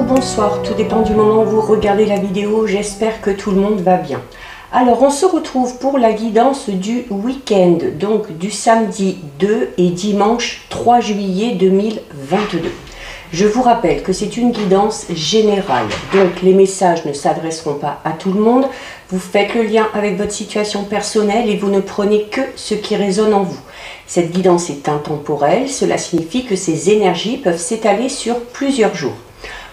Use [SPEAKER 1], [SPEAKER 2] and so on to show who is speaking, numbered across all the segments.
[SPEAKER 1] bonsoir, tout dépend du moment où vous regardez la vidéo, j'espère que tout le monde va bien. Alors on se retrouve pour la guidance du week-end, donc du samedi 2 et dimanche 3 juillet 2022. Je vous rappelle que c'est une guidance générale, donc les messages ne s'adresseront pas à tout le monde. Vous faites le lien avec votre situation personnelle et vous ne prenez que ce qui résonne en vous. Cette guidance est intemporelle, cela signifie que ces énergies peuvent s'étaler sur plusieurs jours.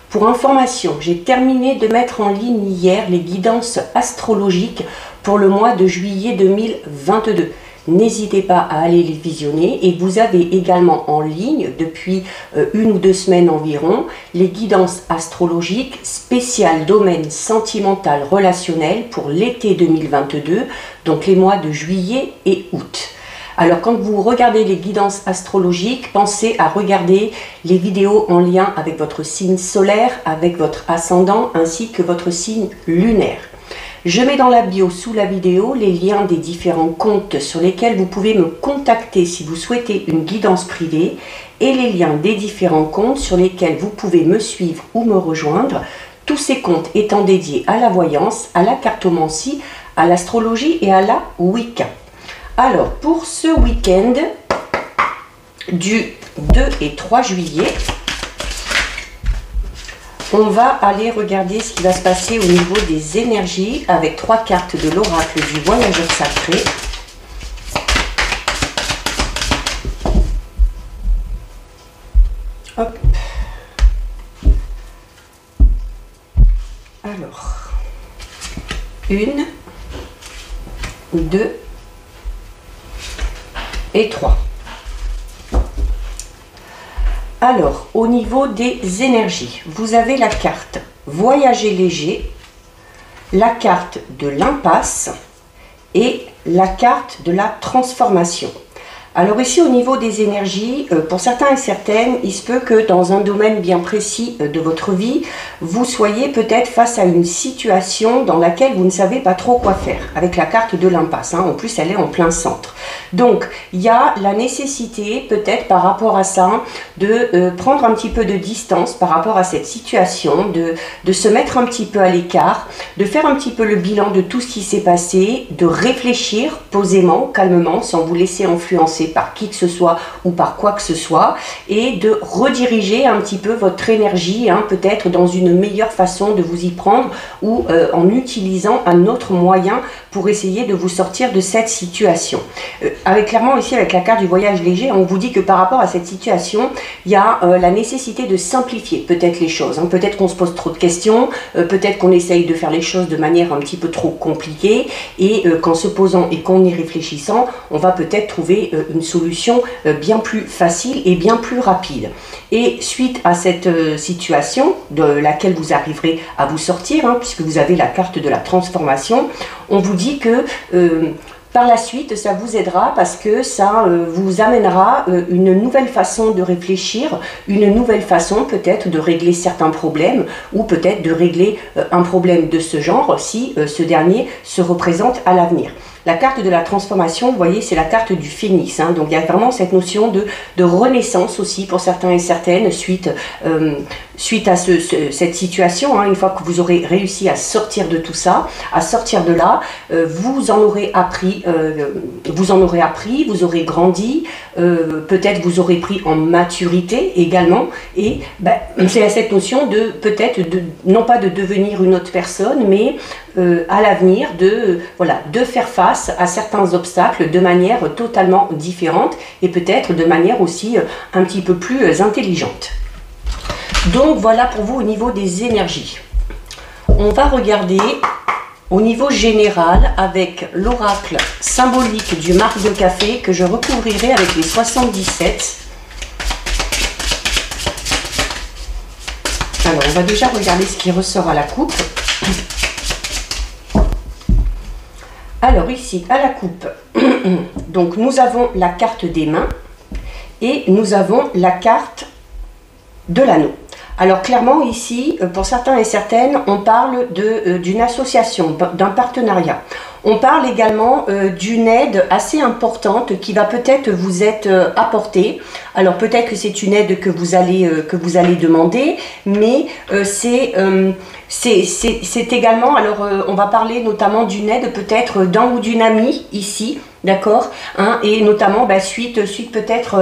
[SPEAKER 1] Pour information, j'ai terminé de mettre en ligne hier les guidances astrologiques pour le mois de juillet 2022. N'hésitez pas à aller les visionner et vous avez également en ligne depuis 1 ou 2 semaines environ les guidances astrologiques spéciales domaine sentimental relationnel pour l'été 2022, donc les mois de juillet et août. Alors quand vous regardez les guidances astrologiques, pensez à regarder les vidéos en lien avec votre signe solaire, avec votre ascendant ainsi que votre signe lunaire. Je mets dans la bio sous la vidéo les liens des différents comptes sur lesquels vous pouvez me contacter si vous souhaitez une guidance privée et les liens des différents comptes sur lesquels vous pouvez me suivre ou me rejoindre. Tous ces comptes étant dédiés à la voyance, à la cartomancie, à l'astrologie et à la Wicca. Alors, pour ce week-end du 2 et 3 juillet, on va aller regarder ce qui va se passer au niveau des énergies avec 3 cartes de l'oracle du voyageur sacré. Hop. Alors, 1, 2 et 3. Alors, au niveau des énergies, vous avez la carte Voyager léger, la carte de l'impasse et la carte de la transformation. Alors ici, au niveau des énergies, pour certains et certaines, il se peut que dans un domaine bien précis de votre vie, vous soyez peut-être face à une situation dans laquelle vous ne savez pas trop quoi faire, avec la carte de l'impasse. En plus, elle est en plein centre. Donc, il y a la nécessité, peut-être par rapport à ça, de prendre un petit peu de distance par rapport à cette situation, de se mettre un petit peu à l'écart, de faire un petit peu le bilan de tout ce qui s'est passé, de réfléchir posément, calmement, sans vous laisser influencer par qui que ce soit ou par quoi que ce soit, et de rediriger un petit peu votre énergie, peut-être dans une meilleure façon de vous y prendre ou en utilisant un autre moyen pour essayer de vous sortir de cette situation. Clairement ici avec la carte du voyage léger, on vous dit que par rapport à cette situation, il y a la nécessité de simplifier peut-être les choses. Peut-être qu'on se pose trop de questions, peut-être qu'on essaye de faire les choses de manière un petit peu trop compliquée et qu'en se posant et qu'en y réfléchissant, on va peut-être trouver une solution bien plus facile et bien plus rapide. Et suite à cette situation de laquelle vous arriverez à vous sortir, puisque vous avez la carte de la transformation, on vous dit que par la suite, ça vous aidera parce que ça vous amènera une nouvelle façon de réfléchir, une nouvelle façon peut-être de régler certains problèmes ou peut-être de régler un problème de ce genre si ce dernier se représente à l'avenir. La carte de la transformation, vous voyez, c'est la carte du phénix. Donc il y a vraiment cette notion de renaissance aussi pour certains et certaines suite à cette situation. Une fois que vous aurez réussi à sortir de tout ça, à sortir de là, vous en aurez appris, vous aurez grandi, peut-être vous aurez pris en maturité également. Et c'est cette notion de peut-être, non pas de devenir une autre personne, mais à l'avenir de faire face à certains obstacles de manière totalement différente et peut-être de manière aussi un petit peu plus intelligente. Donc voilà pour vous au niveau des énergies. On va regarder au niveau général avec l'oracle symbolique du marc de café que je recouvrirai avec les 77. Alors on va déjà regarder ce qui ressort à la coupe. Alors ici, à la coupe, donc nous avons la carte des mains et nous avons la carte de l'anneau. Alors clairement ici, pour certains et certaines, on parle d'une association, d'un partenariat. On parle également d'une aide assez importante qui va peut-être vous être apportée. Alors peut-être que c'est une aide que vous allez demander, mais c'est également, alors on va parler notamment d'une aide peut-être d'un ou d'une amie ici, d'accord, hein, et notamment suite peut-être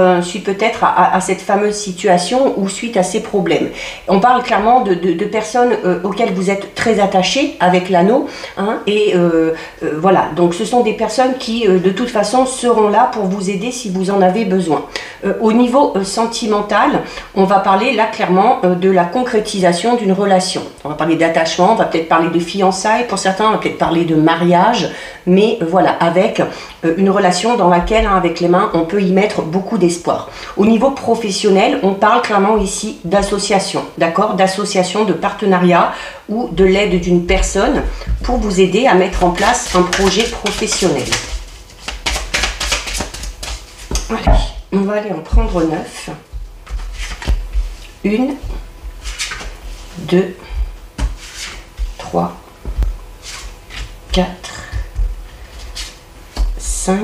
[SPEAKER 1] à cette fameuse situation ou suite à ces problèmes. On parle clairement de personnes auxquelles vous êtes très attachés avec l'anneau, hein, et voilà, donc ce sont des personnes qui de toute façon seront là pour vous aider si vous en avez besoin. Au niveau sentimental, on va parler là clairement de la concrétisation d'une relation. On va parler d'attachement, on va peut-être parler de fiançailles pour certains, on va peut-être parler de mariage, mais voilà, avec une relation dans laquelle, hein, avec les mains, on peut y mettre beaucoup d'espoir. Au niveau professionnel, on parle clairement ici d'association, d'accord, d'association, de partenariat ou de l'aide d'une personne pour vous aider à mettre en place un projet professionnel. Allez, on va aller en prendre 9. 1, 2, 3, 4, 5,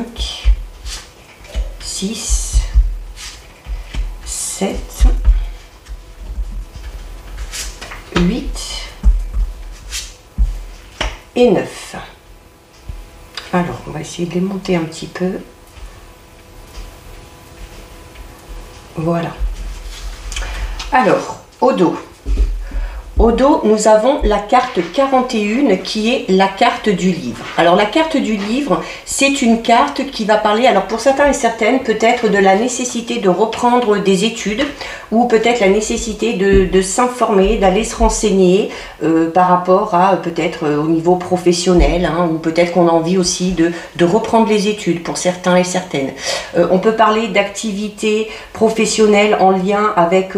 [SPEAKER 1] 6, 7, 8 et 9. Alors, on va essayer de les monter un petit peu. Voilà. Alors, au dos. Au dos, nous avons la carte 41 qui est la carte du livre. Alors la carte du livre, c'est une carte qui va parler, alors pour certains et certaines, peut-être de la nécessité de reprendre des études ou peut-être la nécessité de s'informer, d'aller se renseigner par rapport à peut-être au niveau professionnel, hein, ou peut-être qu'on a envie aussi de reprendre les études pour certains et certaines. On peut parler d'activités professionnelles en lien avec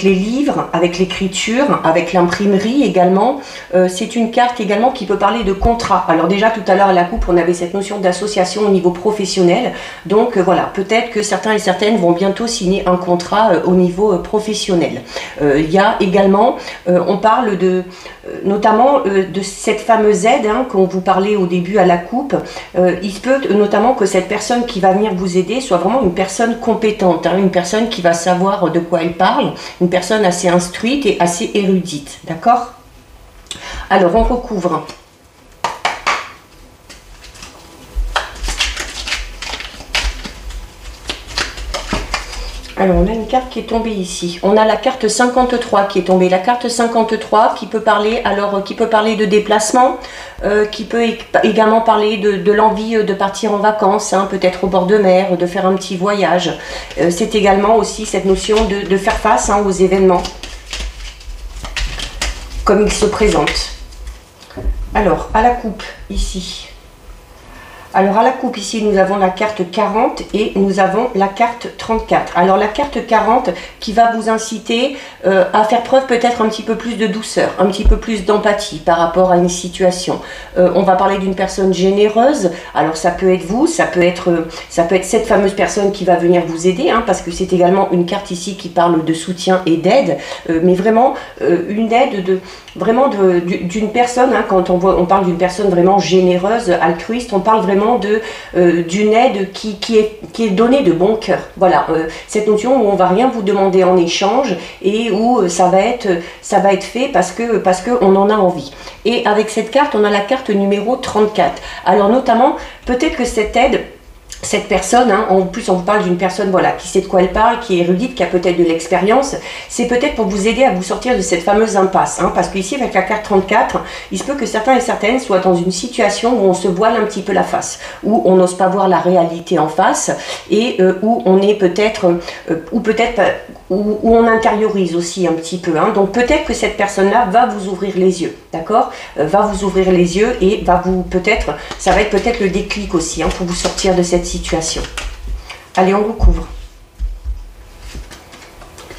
[SPEAKER 1] les livres, avec l'écriture, avec l'imprimerie également. C'est une carte également qui peut parler de contrat. Alors déjà tout à l'heure à la coupe on avait cette notion d'association au niveau professionnel. Donc voilà, peut-être que certains et certaines vont bientôt signer un contrat au niveau professionnel. Il y a également, on parle notamment de cette fameuse aide, hein, qu'on vous parlait au début à la coupe. Il se peut notamment que cette personne qui va venir vous aider soit vraiment une personne compétente, hein, une personne qui va savoir de quoi elle parle, une personne assez instruite et assez érudite, d'accord? Alors on recouvre. Alors on a une carte qui est tombée ici. On a la carte 53 qui est tombée. La carte 53 qui peut parler, alors qui peut parler de déplacement, qui peut également parler de l'envie de partir en vacances, hein, peut-être au bord de mer, de faire un petit voyage. C'est également aussi cette notion de faire face, hein, aux événements comme ils se présentent. Alors à la coupe ici. Alors à la coupe ici nous avons la carte 40 et nous avons la carte 34. Alors la carte 40 qui va vous inciter à faire preuve peut-être un petit peu plus de douceur, un petit peu plus d'empathie par rapport à une situation. On va parler d'une personne généreuse. Alors ça peut être vous, ça peut être cette fameuse personne qui va venir vous aider, hein, parce que c'est également une carte ici qui parle de soutien et d'aide, mais vraiment une aide d'une personne, hein, quand on parle d'une personne vraiment généreuse, altruiste, on parle vraiment d'une aide qui est donnée de bon cœur. Voilà, cette notion où on va rien vous demander en échange et où ça va être fait parce que on en a envie. Et avec cette carte, on a la carte numéro 34. Alors notamment, peut-être que cette aide, cette personne, hein, en plus on vous parle d'une personne voilà, qui sait de quoi elle parle, qui est érudite, qui a peut-être de l'expérience, c'est peut-être pour vous aider à vous sortir de cette fameuse impasse, hein, parce qu'ici avec la carte 34, il se peut que certains et certaines soient dans une situation où on se voile un petit peu la face, où on n'ose pas voir la réalité en face, et où on est peut-être, où on intériorise aussi un petit peu, hein. Donc peut-être que cette personne-là va vous ouvrir les yeux, d'accord, va vous ouvrir les yeux et ça va être peut-être le déclic aussi, hein, pour vous sortir de cette situation. Allez, on recouvre.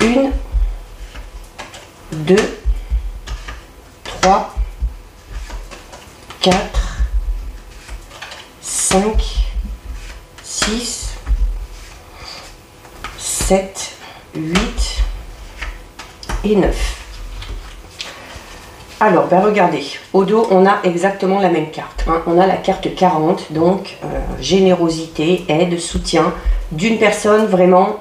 [SPEAKER 1] 1, 2, 3, 4, 5, 6, 7, 8 et 9. Alors, ben regardez, au dos, on a exactement la même carte. Hein. On a la carte 40, donc générosité, aide, soutien d'une personne vraiment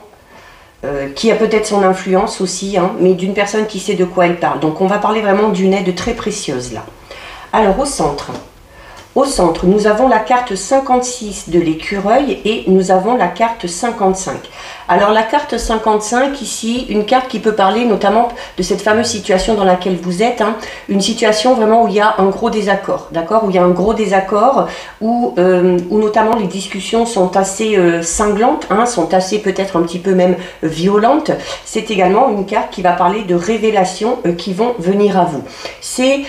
[SPEAKER 1] qui a peut-être son influence aussi, hein, mais d'une personne qui sait de quoi elle parle. Donc, on va parler vraiment d'une aide très précieuse là. Alors, au centre, nous avons la carte 56 de l'écureuil et nous avons la carte 55. Alors la carte 55 ici, une carte qui peut parler notamment de cette fameuse situation dans laquelle vous êtes, hein, une situation vraiment où il y a un gros désaccord, d'accord, où il y a un gros désaccord, où notamment les discussions sont assez cinglantes, hein, sont assez peut-être un petit peu même violentes. C'est également une carte qui va parler de révélations qui vont venir à vous. C'est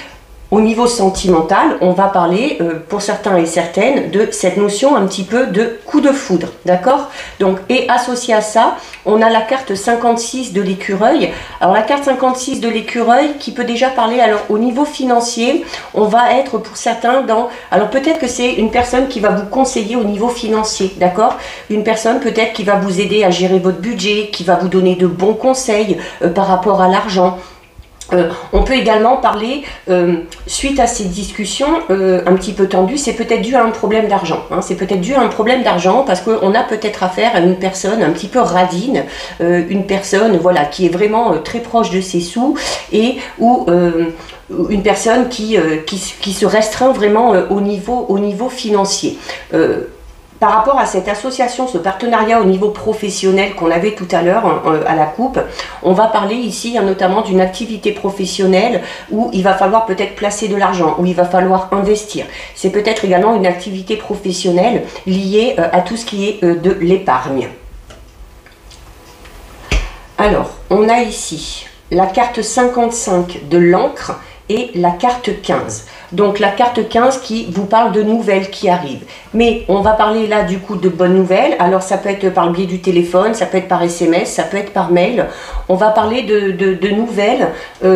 [SPEAKER 1] au niveau sentimental, on va parler, pour certains et certaines, de cette notion un petit peu de coup de foudre, d'accord? Donc, et associé à ça, on a la carte 56 de l'écureuil. Alors, la carte 56 de l'écureuil qui peut déjà parler, alors au niveau financier, on va être pour certains dans... Alors, peut-être que c'est une personne qui va vous conseiller au niveau financier, d'accord? Une personne peut-être qui va vous aider à gérer votre budget, qui va vous donner de bons conseils par rapport à l'argent. On peut également parler, suite à ces discussions un petit peu tendues, c'est peut-être dû à un problème d'argent. Hein, c'est peut-être dû à un problème d'argent parce qu'on a peut-être affaire à une personne un petit peu radine, une personne voilà, qui est vraiment très proche de ses sous et ou une personne qui se restreint vraiment au niveau financier. Par rapport à cette association, ce partenariat au niveau professionnel qu'on avait tout à l'heure à la coupe, on va parler ici notamment d'une activité professionnelle où il va falloir peut-être placer de l'argent, où il va falloir investir. C'est peut-être également une activité professionnelle liée à tout ce qui est de l'épargne. Alors, on a ici la carte 55 de l'encre et la carte 15. Donc la carte 15 qui vous parle de nouvelles qui arrivent. Mais on va parler là du coup de bonnes nouvelles. Alors ça peut être par le biais du téléphone, ça peut être par SMS, ça peut être par mail. On va parler de nouvelles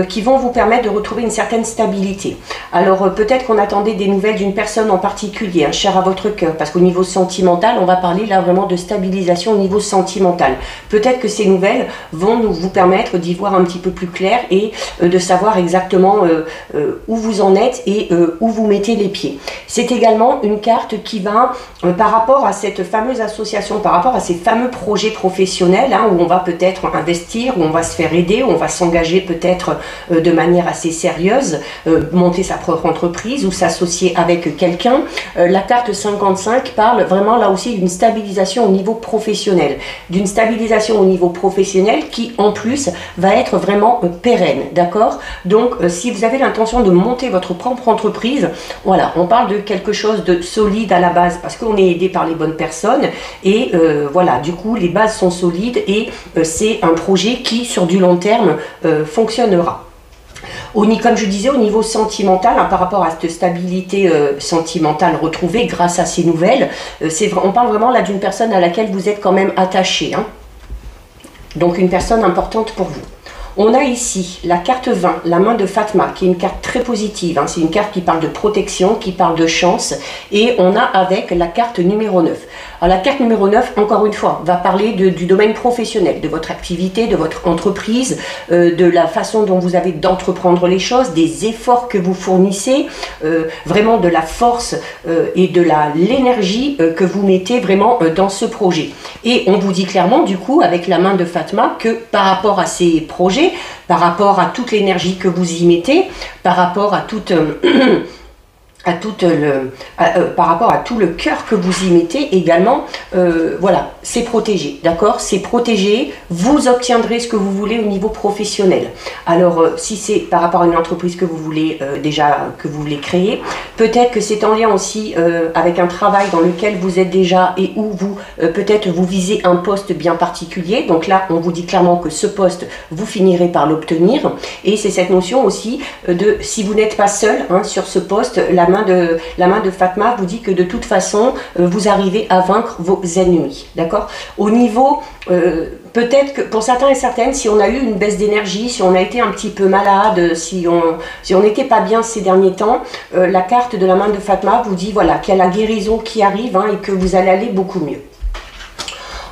[SPEAKER 1] qui vont vous permettre de retrouver une certaine stabilité. Alors peut-être qu'on attendait des nouvelles d'une personne en particulier, hein, chère à votre cœur, parce qu'au niveau sentimental, on va parler là vraiment de stabilisation au niveau sentimental. Peut-être que ces nouvelles vont vous permettre d'y voir un petit peu plus clair et de savoir exactement où vous en êtes et où vous mettez les pieds. C'est également une carte qui va, par rapport à cette fameuse association, par rapport à ces fameux projets professionnels, hein, où on va peut-être investir, où on va se faire aider, où on va s'engager peut-être de manière assez sérieuse, monter sa propre entreprise ou s'associer avec quelqu'un. La carte 55 parle vraiment là aussi d'une stabilisation au niveau professionnel. D'une stabilisation au niveau professionnel qui en plus va être vraiment pérenne, d'accord? Donc si vous avez l'intention de monter votre propre entreprise, voilà, on parle de quelque chose de solide à la base parce qu'on est aidé par les bonnes personnes et voilà, du coup les bases sont solides et c'est un projet qui sur du long terme fonctionnera. Comme je disais, au niveau sentimental, hein, par rapport à cette stabilité sentimentale retrouvée grâce à ces nouvelles, on parle vraiment là d'une personne à laquelle vous êtes quand même attaché, hein. Donc une personne importante pour vous. On a ici la carte 20, la main de Fatma, qui est une carte très positive. Hein. C'est une carte qui parle de protection, qui parle de chance. Et on a avec la carte numéro 9. Alors la carte numéro 9, encore une fois, va parler du domaine professionnel, de votre activité, de votre entreprise, de la façon dont vous avez d'entreprendre les choses, des efforts que vous fournissez, vraiment de la force et de l'énergie que vous mettez vraiment dans ce projet. Et on vous dit clairement, du coup, avec la main de Fatma, que par rapport à ces projets, par rapport à toute l'énergie que vous y mettez, par rapport à par rapport à tout le cœur que vous y mettez également, voilà, c'est protégé, d'accord? C'est protégé, vous obtiendrez ce que vous voulez au niveau professionnel. Alors, si c'est par rapport à une entreprise que vous voulez que vous voulez créer, peut-être que c'est en lien aussi avec un travail dans lequel vous êtes déjà et où vous, peut-être vous visez un poste bien particulier. Donc là, on vous dit clairement que ce poste, vous finirez par l'obtenir. Et c'est cette notion aussi de, si vous n'êtes pas seul hein, sur ce poste, la main de Fatma vous dit que de toute façon, vous arrivez à vaincre vos ennemis. D'accord? Au niveau, peut-être que pour certains et certaines, si on a eu une baisse d'énergie, si on a été un petit peu malade, si on n'était pas bien ces derniers temps, la carte de la main de Fatma vous dit voilà, qu'il y a la guérison qui arrive hein, et que vous allez aller beaucoup mieux.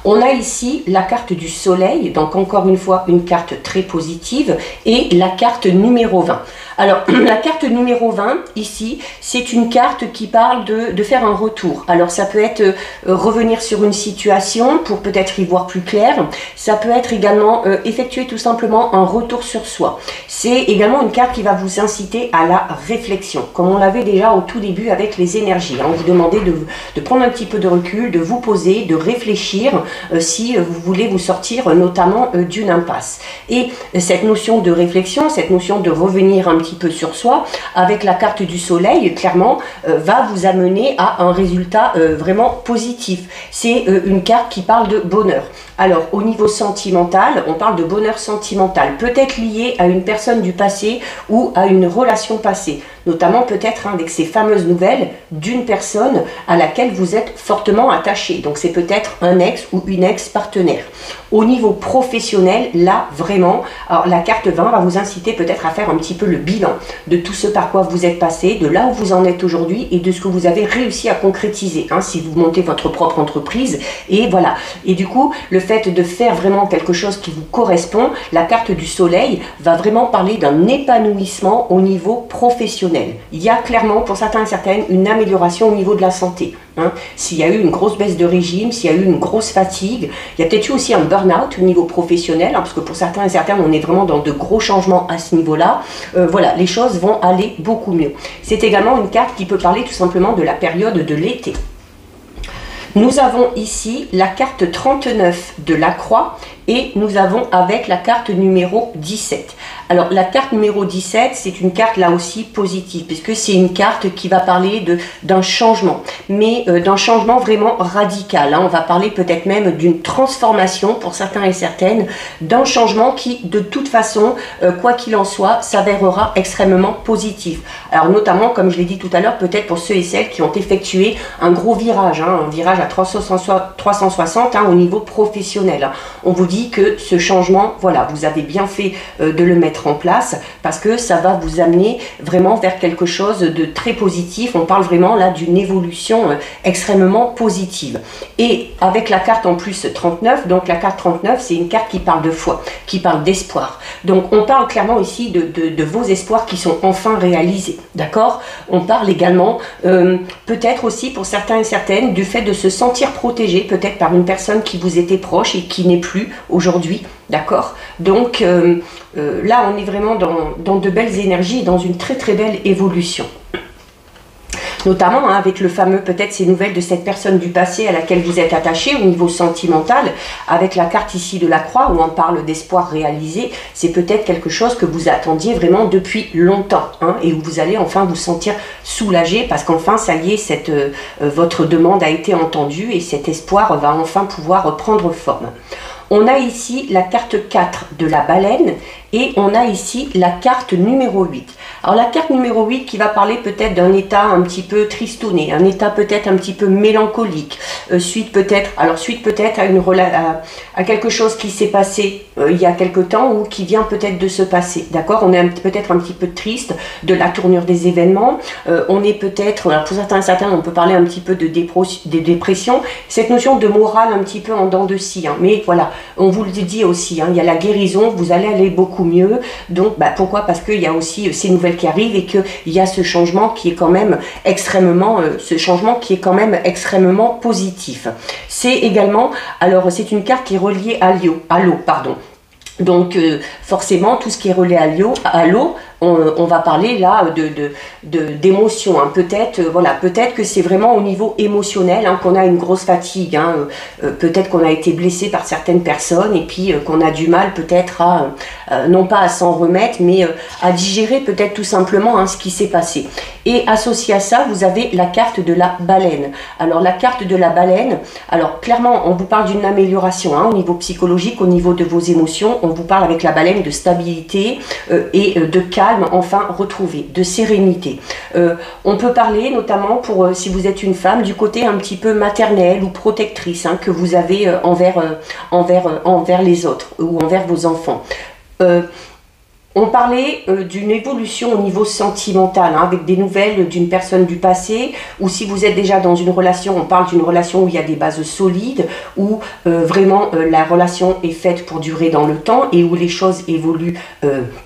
[SPEAKER 1] On a ici la carte du soleil, donc encore une fois une carte très positive, et la carte numéro 20. Alors, la carte numéro 20, ici, c'est une carte qui parle de faire un retour. Alors, ça peut être revenir sur une situation pour peut-être y voir plus clair. Ça peut être également effectuer tout simplement un retour sur soi. C'est également une carte qui va vous inciter à la réflexion, comme on l'avait déjà au tout début avec les énergies. On vous demandait de prendre un petit peu de recul, de vous poser, de réfléchir si vous voulez vous sortir notamment d'une impasse. Et cette notion de réflexion, cette notion de revenir un petit peu sur soi, avec la carte du soleil, clairement, va vous amener à un résultat vraiment positif. C'est une carte qui parle de bonheur. Alors, au niveau sentimental, on parle de bonheur sentimental, peut-être lié à une personne du passé ou à une relation passée, notamment peut-être avec ces fameuses nouvelles d'une personne à laquelle vous êtes fortement attaché. Donc, c'est peut-être un ex ou une ex-partenaire. Au niveau professionnel, là, vraiment, alors, la carte 20 va vous inciter peut-être à faire un petit peu le bilan de tout ce par quoi vous êtes passé, de là où vous en êtes aujourd'hui et de ce que vous avez réussi à concrétiser, hein, si vous montez votre propre entreprise. Et voilà. Et du coup, le fait de faire vraiment quelque chose qui vous correspond, la carte du soleil va vraiment parler d'un épanouissement au niveau professionnel. Il y a clairement, pour certains et certaines, une amélioration au niveau de la santé. Hein. S'il y a eu une grosse baisse de régime, s'il y a eu une grosse fatigue, il y a peut-être eu aussi un burn-out au niveau professionnel, hein, parce que pour certains et certaines, on est vraiment dans de gros changements à ce niveau-là. Voilà, les choses vont aller beaucoup mieux. C'est également une carte qui peut parler tout simplement de la période de l'été. Nous avons ici la carte 39 de la croix et nous avons avec la carte numéro 17. Alors la carte numéro 17, c'est une carte là aussi positive puisque c'est une carte qui va parler d'un changement, mais d'un changement vraiment radical. Hein. On va parler peut-être même d'une transformation pour certains et certaines, d'un changement qui de toute façon, quoi qu'il en soit, s'avérera extrêmement positif. Alors notamment, comme je l'ai dit tout à l'heure, peut-être pour ceux et celles qui ont effectué un gros virage, hein, un virage à 360 hein, au niveau professionnel. On vous dit que ce changement, voilà, vous avez bien fait de le mettre en place parce que ça va vous amener vraiment vers quelque chose de très positif. On parle vraiment là d'une évolution extrêmement positive. Et avec la carte en plus 39, donc la carte 39, c'est une carte qui parle de foi, qui parle d'espoir. Donc on parle clairement ici de vos espoirs qui sont enfin réalisés, d'accord? On parle également peut-être aussi pour certains et certaines du fait de se sentir protégé, peut-être par une personne qui vous était proche et qui n'est plus aujourd'hui, d'accord? Donc là on est vraiment dans de belles énergies et dans une très très belle évolution. Notamment hein, avec le fameux, peut-être ces nouvelles de cette personne du passé à laquelle vous êtes attaché au niveau sentimental, avec la carte ici de la croix où on parle d'espoir réalisé, c'est peut-être quelque chose que vous attendiez vraiment depuis longtemps hein, et où vous allez enfin vous sentir soulagé parce qu'enfin ça y est, votre demande a été entendue et cet espoir va enfin pouvoir prendre forme. On a ici la carte 4 de la baleine et on a ici la carte numéro 8. Alors la carte numéro 8 qui va parler peut-être d'un état un petit peu tristouné, un état peut-être un petit peu mélancolique, suite peut-être à quelque chose qui s'est passé il y a quelque temps ou qui vient peut-être de se passer. D'accord? On est peut-être un petit peu triste de la tournure des événements. On est peut-être, pour certains et certaines, on peut parler un petit peu de dépression. Cette notion de morale un petit peu en dents de scie. Hein. Mais voilà, on vous le dit aussi, hein, il y a la guérison, vous allez aller beaucoup mieux. Donc pourquoi? Parce qu'il y a aussi ces nouvelles qui arrivent et qu'il y a ce changement qui est quand même extrêmement positif. C'est également, alors c'est une carte qui est reliée à l'eau, pardon. Donc forcément tout ce qui est relié à l'eau, on va parler là d'émotion. Hein. Peut-être peut-être que c'est vraiment au niveau émotionnel hein, qu'on a une grosse fatigue. Hein. Peut-être qu'on a été blessé par certaines personnes et puis qu'on a du mal peut-être à, non pas à s'en remettre, mais à digérer peut-être tout simplement hein, ce qui s'est passé. Et associé à ça, vous avez la carte de la baleine. Alors la carte de la baleine, alors clairement on vous parle d'une amélioration hein, au niveau psychologique, au niveau de vos émotions. On vous parle avec la baleine de stabilité et de calme enfin retrouvé, de sérénité. On peut parler notamment pour si vous êtes une femme du côté un petit peu maternel ou protectrice hein, que vous avez envers les autres ou envers vos enfants. On parlait d'une évolution au niveau sentimental, hein, avec des nouvelles d'une personne du passé, ou si vous êtes déjà dans une relation, on parle d'une relation où il y a des bases solides, où vraiment la relation est faite pour durer dans le temps et où les choses évoluent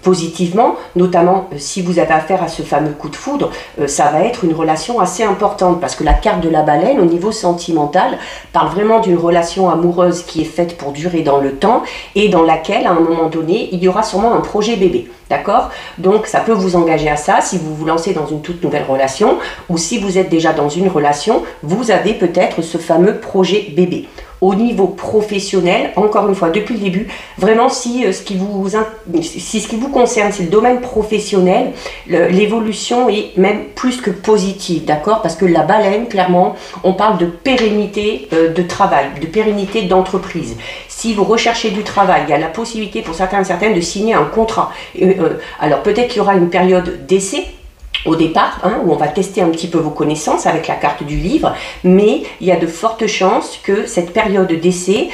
[SPEAKER 1] positivement, notamment si vous avez affaire à ce fameux coup de foudre, ça va être une relation assez importante, parce que la carte de la baleine au niveau sentimental parle vraiment d'une relation amoureuse qui est faite pour durer dans le temps et dans laquelle à un moment donné il y aura sûrement un projet bébé. D'accord? Donc ça peut vous engager à ça si vous vous lancez dans une toute nouvelle relation, ou si vous êtes déjà dans une relation, vous avez peut-être ce fameux projet bébé. Au niveau professionnel, encore une fois, depuis le début, vraiment si ce qui vous concerne, c'est le domaine professionnel, l'évolution est même plus que positive, d'accord? Parce que la baleine, clairement, on parle de pérennité de travail, de pérennité d'entreprise. Si vous recherchez du travail, il y a la possibilité pour certains et certaines de signer un contrat. Alors peut-être qu'il y aura une période d'essai au départ, hein, où on va tester un petit peu vos connaissances avec la carte du livre, mais il y a de fortes chances que cette période d'essai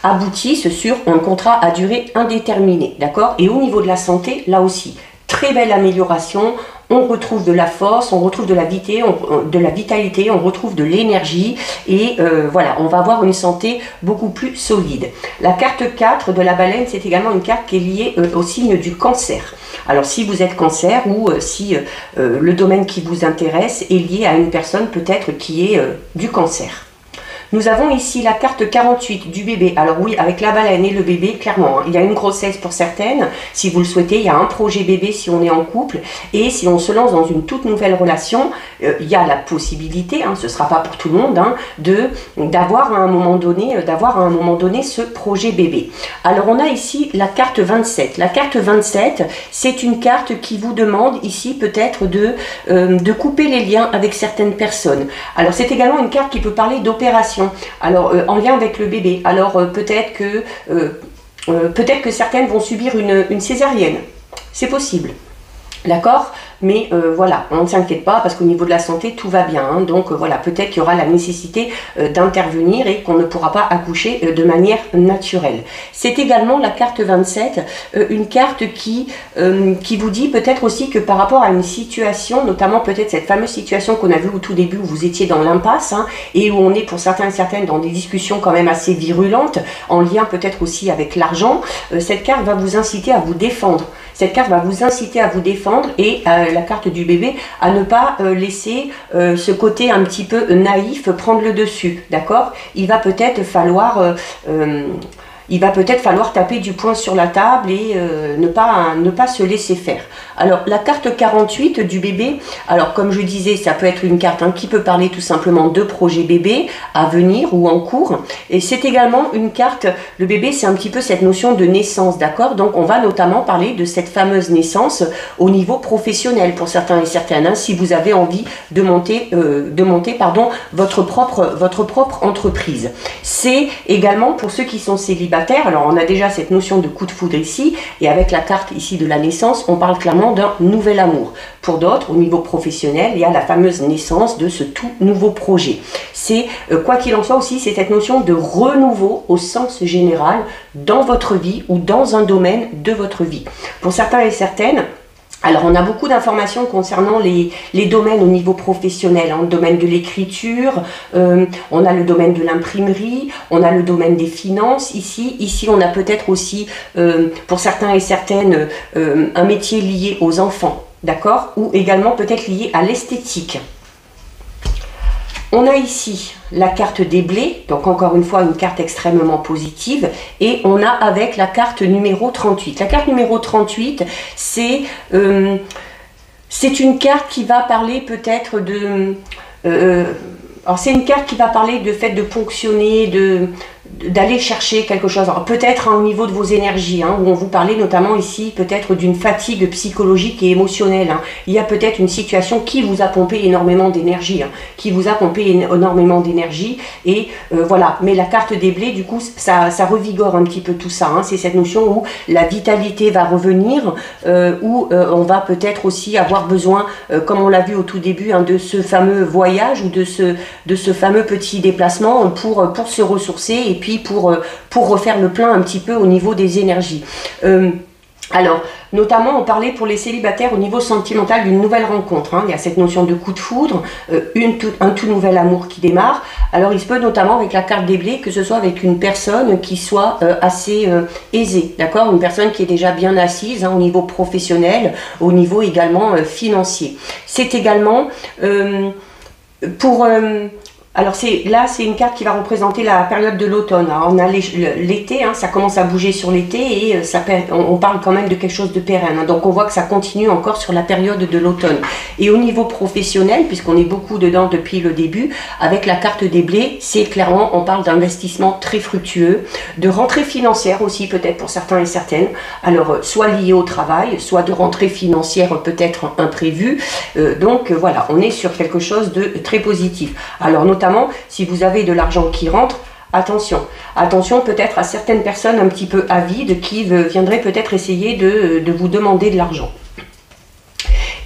[SPEAKER 1] aboutisse sur un contrat à durée indéterminée, d'accord? Et au niveau de la santé, là aussi, très belle amélioration. On retrouve de la force, on retrouve de la vitalité, on retrouve de l'énergie et voilà, on va avoir une santé beaucoup plus solide. La carte 4 de la baleine, c'est également une carte qui est liée au signe du cancer. Alors si vous êtes cancer ou si le domaine qui vous intéresse est lié à une personne peut-être qui est du cancer. Nous avons ici la carte 48 du bébé. Alors oui, avec la baleine et le bébé, clairement, hein, il y a une grossesse pour certaines, si vous le souhaitez, il y a un projet bébé si on est en couple, et si on se lance dans une toute nouvelle relation, il y a la possibilité, hein, ce ne sera pas pour tout le monde, hein, d'avoir à un moment donné ce projet bébé. Alors on a ici la carte 27. La carte 27, c'est une carte qui vous demande ici peut-être de couper les liens avec certaines personnes. Alors c'est également une carte qui peut parler d'opération. Alors en lien avec le bébé, alors peut-être que certaines vont subir une césarienne, c'est possible, d'accord? Mais voilà, on ne s'inquiète pas parce qu'au niveau de la santé, tout va bien. Hein. Donc voilà, peut-être qu'il y aura la nécessité d'intervenir et qu'on ne pourra pas accoucher de manière naturelle. C'est également la carte 27, une carte qui vous dit peut-être aussi que par rapport à une situation, notamment peut-être cette fameuse situation qu'on a vue au tout début où vous étiez dans l'impasse, hein, et où on est pour certains et certaines dans des discussions quand même assez virulentes, en lien peut-être aussi avec l'argent, cette carte va vous inciter à vous défendre. Cette carte va vous inciter à vous défendre et la carte du bébé à ne pas laisser ce côté un petit peu naïf prendre le dessus, d'accord? Il va peut-être falloir taper du poing sur la table et ne pas se laisser faire. Alors la carte 48 du bébé, alors comme je disais, ça peut être une carte qui peut parler tout simplement de projet bébé à venir ou en cours. Et c'est également une carte, le bébé c'est un petit peu cette notion de naissance, d'accord? Donc on va notamment parler de cette fameuse naissance au niveau professionnel pour certains et certaines, hein, si vous avez envie de monter votre propre entreprise. C'est également pour ceux qui sont célibataires. Alors on a déjà cette notion de coup de foudre ici, et avec la carte ici de la naissance, on parle clairement d'un nouvel amour. Pour d'autres, au niveau professionnel, il y a la fameuse naissance de ce tout nouveau projet. C'est, quoi qu'il en soit aussi, c'est cette notion de renouveau au sens général dans votre vie ou dans un domaine de votre vie. Pour certains et certaines, alors on a beaucoup d'informations concernant les domaines au niveau professionnel, hein, le domaine de l'écriture, on a le domaine de l'imprimerie, on a le domaine des finances ici on a peut-être aussi pour certains et certaines un métier lié aux enfants, d'accord, ou également peut-être lié à l'esthétique. On a ici la carte des blés, donc encore une fois une carte extrêmement positive, et on a avec la carte numéro 38. La carte numéro 38, c'est une carte qui va parler peut-être de... alors c'est une carte qui va parler de fait de ponctionner, d'aller chercher quelque chose, peut-être au niveau de vos énergies, hein, où on vous parlait notamment ici peut-être d'une fatigue psychologique et émotionnelle. Hein. Il y a peut-être une situation qui vous a pompé énormément d'énergie, et voilà. Mais la carte des blés, du coup, ça revigore un petit peu tout ça. Hein. C'est cette notion où la vitalité va revenir, où on va peut-être aussi avoir besoin, comme on l'a vu au tout début, hein, de ce fameux voyage ou de ce fameux petit déplacement pour se ressourcer et puis pour refaire le plein un petit peu au niveau des énergies. Alors, notamment, on parlait pour les célibataires au niveau sentimental d'une nouvelle rencontre. Hein. Il y a cette notion de coup de foudre, un tout nouvel amour qui démarre. Alors, il se peut notamment avec la carte des blés que ce soit avec une personne qui soit assez aisée, d'accord? Une personne qui est déjà bien assise hein, au niveau professionnel, au niveau également financier. C'est également pour... alors là, c'est une carte qui va représenter la période de l'automne. On a l'été, hein, ça commence à bouger sur l'été et on parle quand même de quelque chose de pérenne. Hein, donc on voit que ça continue encore sur la période de l'automne. Et au niveau professionnel, puisqu'on est beaucoup dedans depuis le début, avec la carte des blés, c'est clairement, on parle d'investissement très fructueux, de rentrée financière aussi peut-être pour certains et certaines. Alors soit lié au travail, soit de rentrée financière peut-être imprévue. Donc voilà, on est sur quelque chose de très positif. Alors notamment si vous avez de l'argent qui rentre, attention. Attention peut-être à certaines personnes un petit peu avides qui viendraient peut-être essayer de vous demander de l'argent.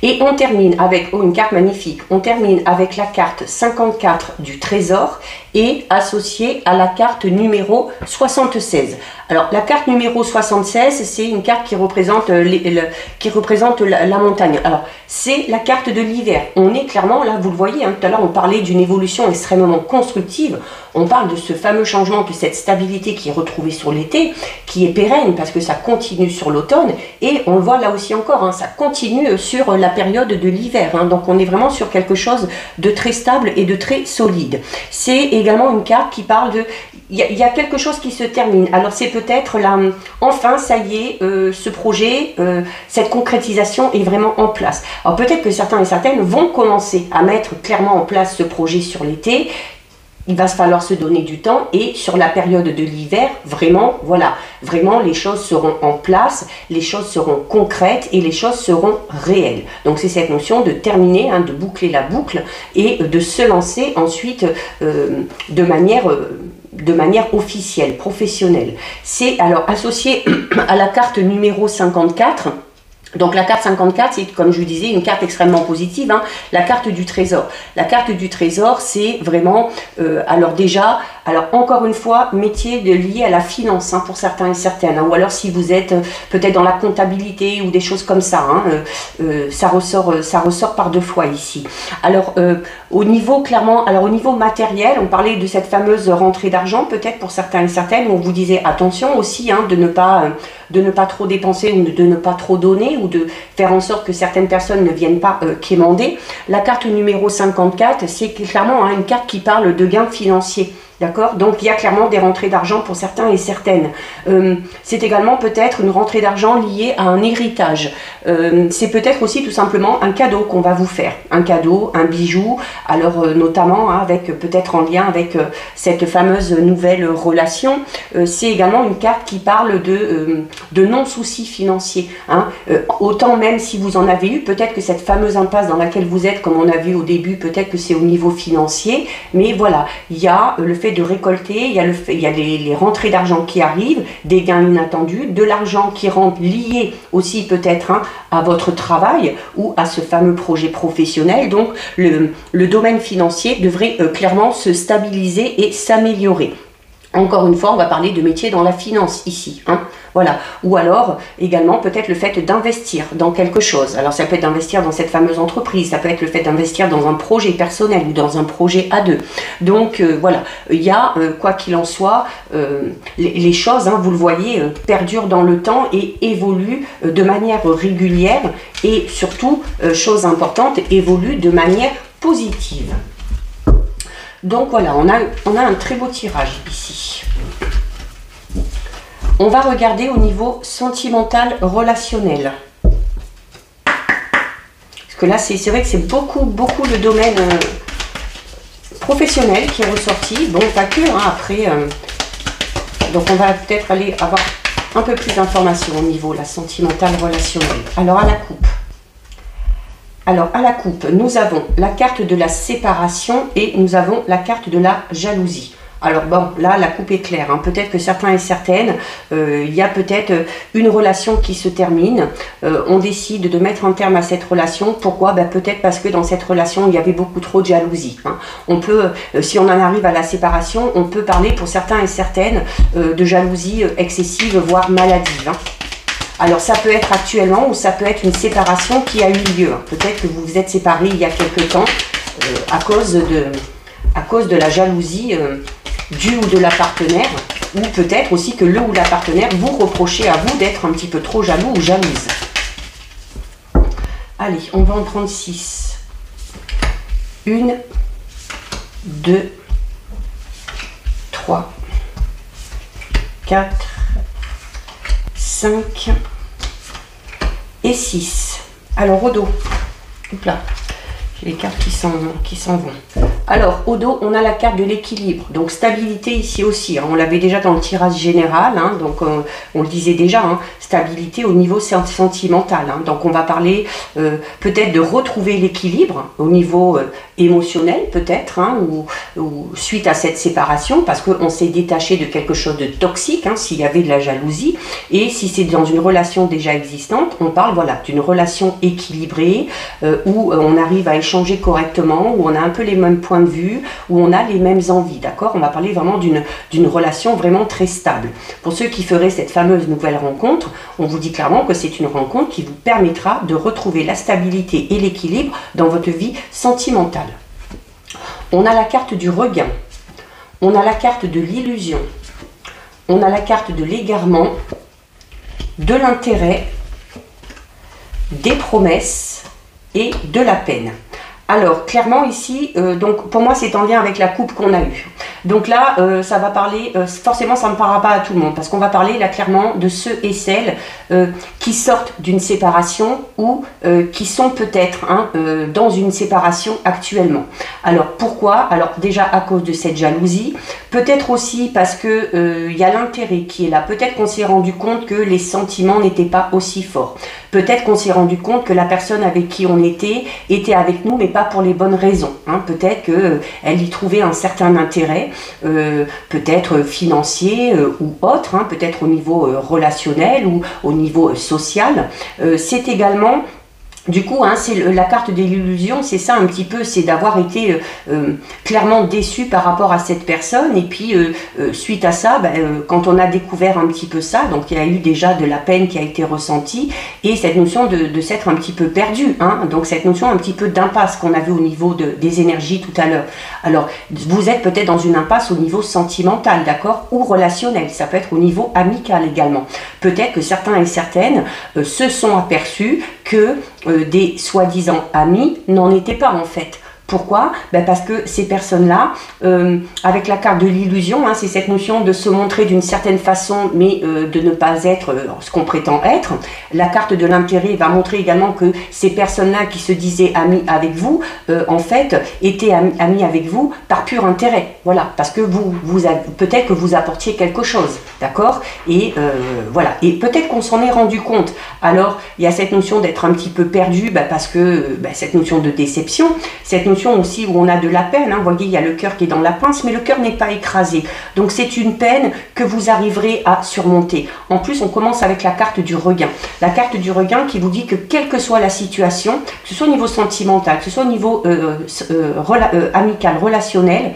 [SPEAKER 1] Et on termine avec une carte magnifique. On termine avec la carte 54 du Trésor et associée à la carte numéro 76. Alors la carte numéro 76, c'est une carte qui représente, la montagne. Alors c'est la carte de l'hiver. On est clairement, là vous le voyez, hein, tout à l'heure on parlait d'une évolution extrêmement constructive. On parle de ce fameux changement, de cette stabilité qui est retrouvée sur l'été, qui est pérenne parce que ça continue sur l'automne. Et on le voit là aussi encore, hein, ça continue sur la période de l'hiver. Hein, donc on est vraiment sur quelque chose de très stable et de très solide. C'est également une carte qui parle de... Il y a quelque chose qui se termine. Alors c'est peut-être là, enfin ça y est, ce projet, cette concrétisation est vraiment en place. Alors peut-être que certains et certaines vont commencer à mettre clairement en place ce projet sur l'été. Il va falloir se donner du temps et sur la période de l'hiver, vraiment, voilà, vraiment les choses seront en place, les choses seront concrètes et les choses seront réelles. Donc c'est cette notion de terminer, hein, de boucler la boucle et de se lancer ensuite de manière officielle, professionnelle. C'est alors associé à la carte numéro 54. Donc la carte 54, c'est comme je vous disais, une carte extrêmement positive, hein, la carte du trésor. La carte du trésor, c'est vraiment, alors déjà, alors encore une fois, métier lié à la finance hein, pour certains et certaines. Hein, ou alors si vous êtes peut-être dans la comptabilité ou des choses comme ça, hein, ça ressort par deux fois ici. Alors au niveau clairement, alors au niveau matériel, on parlait de cette fameuse rentrée d'argent, peut-être pour certains et certaines, où on vous disait attention aussi hein, de ne pas trop dépenser ou de ne pas trop donner, ou de faire en sorte que certaines personnes ne viennent pas quémander. La carte numéro 54, c'est clairement hein, une carte qui parle de gains financiers. D'accord? Donc il y a clairement des rentrées d'argent pour certains et certaines. C'est également peut-être une rentrée d'argent liée à un héritage. C'est peut-être aussi tout simplement un cadeau qu'on va vous faire. Un cadeau, un bijou, alors notamment hein, avec peut-être en lien avec cette fameuse nouvelle relation. C'est également une carte qui parle de non-soucis financiers. Hein. Autant même si vous en avez eu, peut-être que cette fameuse impasse dans laquelle vous êtes, comme on a vu au début, peut-être que c'est au niveau financier. Mais voilà, il y a le fait de récolter, il y a les rentrées d'argent qui arrivent, des gains inattendus, de l'argent qui rentre lié aussi peut-être hein, à votre travail ou à ce fameux projet professionnel. Donc le domaine financier devrait clairement se stabiliser et s'améliorer. Encore une fois, on va parler de métier dans la finance ici. Hein. Voilà. Ou alors, également, peut-être le fait d'investir dans quelque chose. Alors, ça peut être d'investir dans cette fameuse entreprise. Ça peut être le fait d'investir dans un projet personnel ou dans un projet à deux. Donc, voilà. Il y a, quoi qu'il en soit, les choses, hein, vous le voyez, perdurent dans le temps et évoluent de manière régulière. Et surtout, chose importante, évoluent de manière positive. Donc voilà, on a un très beau tirage ici. On va regarder au niveau sentimental relationnel. Parce que là, c'est vrai que c'est beaucoup le domaine professionnel qui est ressorti. Bon, pas que, hein, après. Donc on va peut-être aller avoir un peu plus d'informations au niveau la sentimentale relationnelle. Alors à la coupe. Alors, à la coupe, nous avons la carte de la séparation et nous avons la carte de la jalousie. Alors bon, là, la coupe est claire. Hein. Peut-être que certains et certaines, il y a peut-être une relation qui se termine. On décide de mettre un terme à cette relation. Pourquoi? Ben, peut-être parce que dans cette relation, il y avait beaucoup trop de jalousie. Hein. On peut, si on en arrive à la séparation, on peut parler pour certains et certaines de jalousie excessive, voire maladive. Hein. Alors ça peut être actuellement ou ça peut être une séparation qui a eu lieu. Peut-être que vous vous êtes séparés il y a quelque temps à cause de la jalousie du ou de la partenaire, ou peut-être aussi que le ou la partenaire vous reprochez à vous d'être un petit peu trop jaloux ou jalouse. Allez, on va en prendre 6. 1, 2, 3, 4, 5 et 6. Alors au dos, hop là, j'ai les cartes qui s'en vont. Alors au dos, on a la carte de l'équilibre, donc stabilité ici aussi, hein. On l'avait déjà dans le tirage général, hein, donc on le disait déjà, hein, stabilité au niveau sentimental, hein. Donc on va parler peut-être de retrouver l'équilibre au niveau émotionnel peut-être, hein, ou suite à cette séparation, parce qu'on s'est détaché de quelque chose de toxique, hein, s'il y avait de la jalousie, et si c'est dans une relation déjà existante, on parle voilà, d'une relation équilibrée, où on arrive à échanger correctement, où on a un peu les mêmes points de vue, où on a les mêmes envies, d'accord? On va parler vraiment d'une relation vraiment très stable. Pour ceux qui feraient cette fameuse nouvelle rencontre, on vous dit clairement que c'est une rencontre qui vous permettra de retrouver la stabilité et l'équilibre dans votre vie sentimentale. On a la carte du regain, on a la carte de l'illusion, on a la carte de l'égarement, de l'intérêt, des promesses et de la peine. Alors, clairement ici, donc pour moi c'est en lien avec la coupe qu'on a eue. Donc là, ça va parler, forcément ça ne parlera pas à tout le monde, parce qu'on va parler là clairement de ceux et celles qui sortent d'une séparation ou qui sont peut-être hein, dans une séparation actuellement. Alors pourquoi? Alors déjà à cause de cette jalousie, peut-être aussi parce que y a l'intérêt qui est là, peut-être qu'on s'est rendu compte que les sentiments n'étaient pas aussi forts. Peut-être qu'on s'est rendu compte que la personne avec qui on était avec nous, mais pas pour les bonnes raisons. Hein. Peut-être qu'elle y trouvait un certain intérêt, peut-être financier ou autre, hein, peut-être au niveau relationnel ou au niveau social. C'est également... Du coup, hein, c'est la carte de l'illusion, c'est ça un petit peu, c'est d'avoir été clairement déçu par rapport à cette personne. Et puis, suite à ça, quand on a découvert un petit peu ça, donc il y a eu déjà de la peine qui a été ressentie et cette notion de s'être un petit peu perdu. Hein, donc cette notion un petit peu d'impasse qu'on a vu au niveau des énergies tout à l'heure. Alors, vous êtes peut-être dans une impasse au niveau sentimental, d'accord, ou relationnel. Ça peut être au niveau amical également. Peut-être que certains et certaines se sont aperçus que des soi-disant amis n'en étaient pas en fait. Pourquoi? Parce que ces personnes-là, avec la carte de l'illusion, hein, c'est cette notion de se montrer d'une certaine façon, mais de ne pas être ce qu'on prétend être. La carte de l'intérêt va montrer également que ces personnes-là qui se disaient amis avec vous, en fait, étaient amis avec vous par pur intérêt. Voilà, parce que peut-être que vous apportiez quelque chose, d'accord? Et voilà, et peut-être qu'on s'en est rendu compte. Alors, il y a cette notion d'être un petit peu perdu, parce que cette notion de déception, cette notion aussi où on a de la peine, hein. Vous voyez, il y a le cœur qui est dans la pince, mais le cœur n'est pas écrasé. Donc c'est une peine que vous arriverez à surmonter. En plus, on commence avec la carte du regain. La carte du regain qui vous dit que quelle que soit la situation, que ce soit au niveau sentimental, que ce soit au niveau amical, relationnel,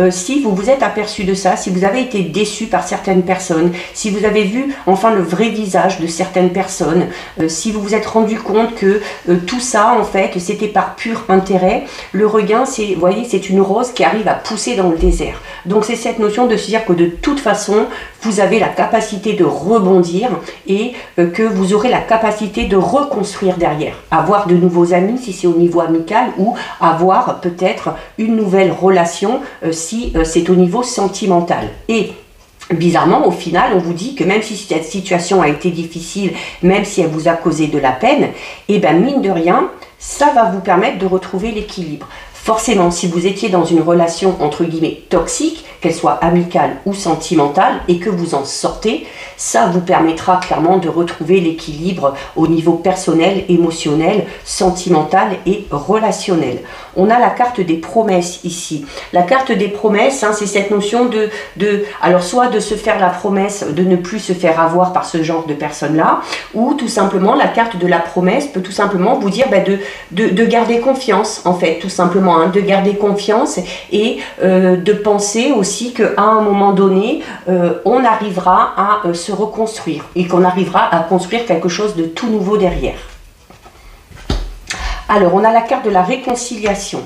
[SPEAKER 1] si vous vous êtes aperçu de ça, si vous avez été déçu par certaines personnes, si vous avez vu enfin le vrai visage de certaines personnes, si vous vous êtes rendu compte que tout ça, en fait, c'était par pur intérêt, le regain, c'est, vous voyez, c'est une rose qui arrive à pousser dans le désert. Donc c'est cette notion de se dire que de toute façon, vous avez la capacité de rebondir et que vous aurez la capacité de reconstruire derrière. Avoir de nouveaux amis si c'est au niveau amical ou avoir peut-être une nouvelle relation si c'est au niveau sentimental. Et bizarrement, au final, on vous dit que même si cette situation a été difficile, même si elle vous a causé de la peine, et bien mine de rien, ça va vous permettre de retrouver l'équilibre. Forcément, si vous étiez dans une relation entre guillemets toxique, qu'elle soit amicale ou sentimentale, et que vous en sortez, ça vous permettra clairement de retrouver l'équilibre au niveau personnel, émotionnel, sentimental et relationnel. on a la carte des promesses ici. La carte des promesses, hein, c'est cette notion alors soit de se faire la promesse de ne plus se faire avoir par ce genre de personnes-là, ou tout simplement la carte de la promesse peut tout simplement vous dire de garder confiance, en fait, tout simplement, hein, de garder confiance et de penser aussi qu'à un moment donné, on arrivera à se reconstruire et qu'on arrivera à construire quelque chose de tout nouveau derrière. Alors, on a la carte de la réconciliation.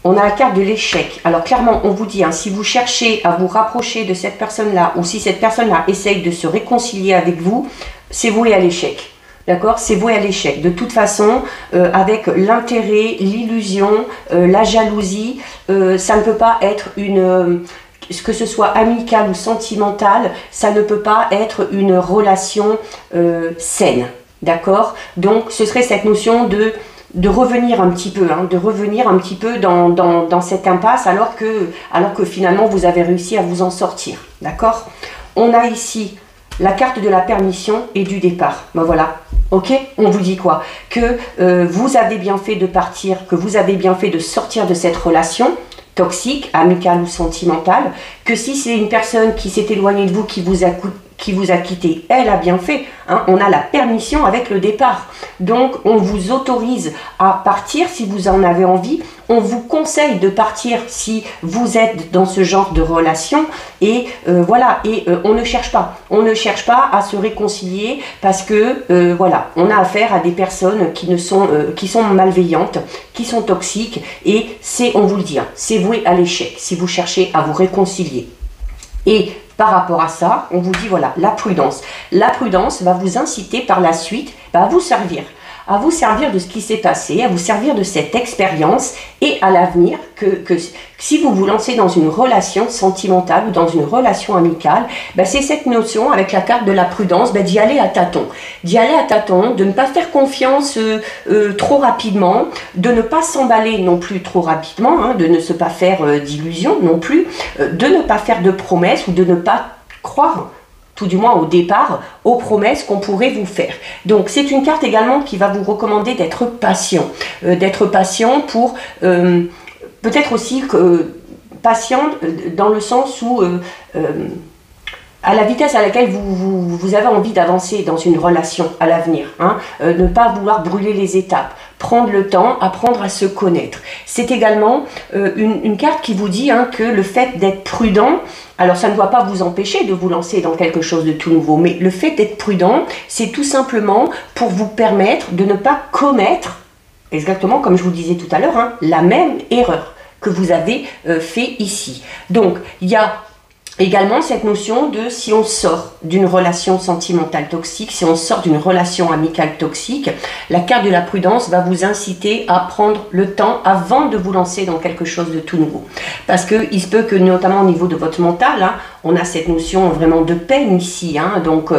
[SPEAKER 1] On a la carte de l'échec. Alors, clairement, on vous dit, hein, si vous cherchez à vous rapprocher de cette personne-là, ou si cette personne-là essaye de se réconcilier avec vous, c'est voué à l'échec. D'accord? C'est voué à l'échec. De toute façon, avec l'intérêt, l'illusion, la jalousie, ça ne peut pas être une... que ce soit amical ou sentimental, ça ne peut pas être une relation saine. D'accord? Donc, ce serait cette notion de revenir un petit peu, hein, de revenir un petit peu dans cette impasse alors que finalement vous avez réussi à vous en sortir. D'accord? On a ici la carte de la permission et du départ. Ben voilà. Ok? On vous dit quoi? Que vous avez bien fait de partir, que vous avez bien fait de sortir de cette relation toxique, amicale ou sentimentale, que si c'est une personne qui s'est éloignée de vous, qui vous a quitté, elle a bien fait. Hein, on a la permission avec le départ. Donc, on vous autorise à partir si vous en avez envie. On vous conseille de partir si vous êtes dans ce genre de relation. Et voilà, et on ne cherche pas. On ne cherche pas à se réconcilier parce que, voilà, on a affaire à des personnes qui sont malveillantes, qui sont toxiques. Et c'est, on vous le dit, hein, c'est voué à l'échec si vous cherchez à vous réconcilier. Et par rapport à ça, on vous dit, voilà, la prudence. La prudence va vous inciter par la suite à vous servir de ce qui s'est passé, à vous servir de cette expérience et à l'avenir que si vous vous lancez dans une relation sentimentale ou dans une relation amicale, c'est cette notion avec la carte de la prudence d'y aller à tâtons. D'y aller à tâtons, de ne pas faire confiance trop rapidement, de ne pas s'emballer non plus trop rapidement, hein, de ne se pas faire d'illusions non plus, de ne pas faire de promesses ou de ne pas croire tout du moins au départ, aux promesses qu'on pourrait vous faire. Donc c'est une carte également qui va vous recommander d'être patient pour peut-être aussi patient dans le sens où à la vitesse à laquelle vous avez envie d'avancer dans une relation à l'avenir, hein, ne pas vouloir brûler les étapes, prendre le temps, apprendre à se connaître. C'est également une carte qui vous dit, hein, que le fait d'être prudent, alors ça ne doit pas vous empêcher de vous lancer dans quelque chose de tout nouveau, mais le fait d'être prudent, c'est tout simplement pour vous permettre de ne pas commettre, exactement comme je vous disais tout à l'heure, hein, la même erreur que vous avez fait ici. Donc il y a également cette notion de si on sort d'une relation sentimentale toxique, si on sort d'une relation amicale toxique, la carte de la prudence va vous inciter à prendre le temps avant de vous lancer dans quelque chose de tout nouveau. Parce qu'il se peut que notamment au niveau de votre mental, hein, on a cette notion vraiment de peine ici. Hein, donc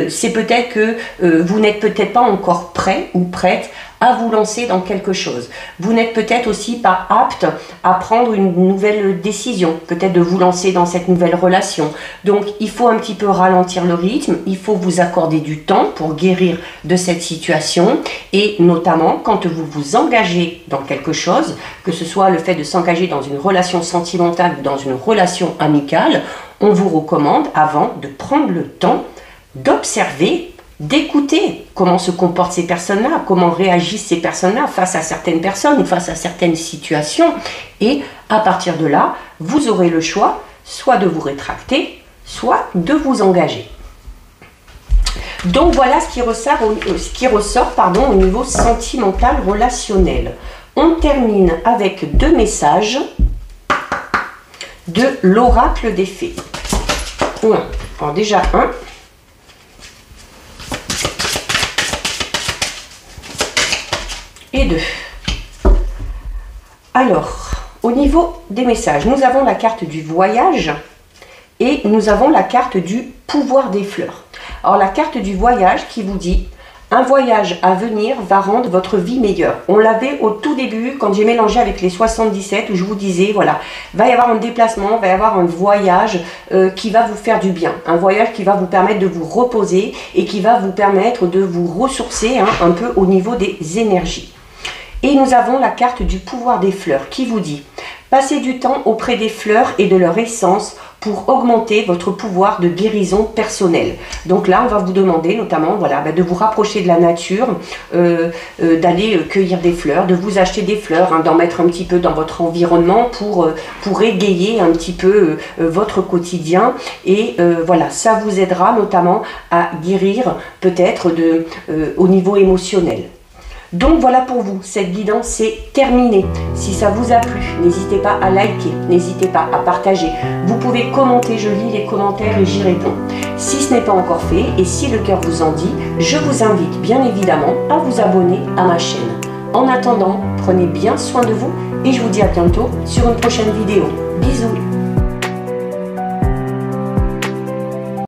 [SPEAKER 1] c'est peut-être que vous n'êtes peut-être pas encore prêt ou prête à vous lancer dans quelque chose. Vous n'êtes peut-être aussi pas apte à prendre une nouvelle décision, peut-être de vous lancer dans cette nouvelle relation. Donc il faut un petit peu ralentir le rythme, il faut vous accorder du temps pour guérir de cette situation et notamment quand vous vous engagez dans quelque chose, que ce soit le fait de s'engager dans une relation sentimentale ou dans une relation amicale, on vous recommande avant de prendre le temps d'observer, d'écouter comment se comportent ces personnes-là, comment réagissent ces personnes-là face à certaines personnes ou face à certaines situations. Et à partir de là, vous aurez le choix soit de vous rétracter, soit de vous engager. Donc voilà ce qui ressort au niveau sentimental relationnel. On termine avec 2 messages de l'oracle des fées. Alors déjà un. Et 2. Alors, au niveau des messages, nous avons la carte du voyage et nous avons la carte du pouvoir des fleurs. Alors, la carte du voyage qui vous dit « Un voyage à venir va rendre votre vie meilleure ». On l'avait au tout début, quand j'ai mélangé avec les 77, où je vous disais, voilà, va y avoir un déplacement, va y avoir un voyage qui va vous faire du bien. Un voyage qui va vous permettre de vous reposer et qui va vous permettre de vous ressourcer, hein, un peu au niveau des énergies. Et nous avons la carte du pouvoir des fleurs qui vous dit: passez du temps auprès des fleurs et de leur essence pour augmenter votre pouvoir de guérison personnelle. Donc là, on va vous demander notamment voilà, de vous rapprocher de la nature, d'aller cueillir des fleurs, de vous acheter des fleurs, hein, d'en mettre un petit peu dans votre environnement pour égayer un petit peu votre quotidien. Et voilà, ça vous aidera notamment à guérir peut-être au niveau émotionnel. Donc voilà pour vous, cette guidance est terminée. Si ça vous a plu, n'hésitez pas à liker, n'hésitez pas à partager. Vous pouvez commenter, je lis les commentaires et j'y réponds. Si ce n'est pas encore fait et si le cœur vous en dit, je vous invite bien évidemment à vous abonner à ma chaîne. En attendant, prenez bien soin de vous et je vous dis à bientôt sur une prochaine vidéo. Bisous!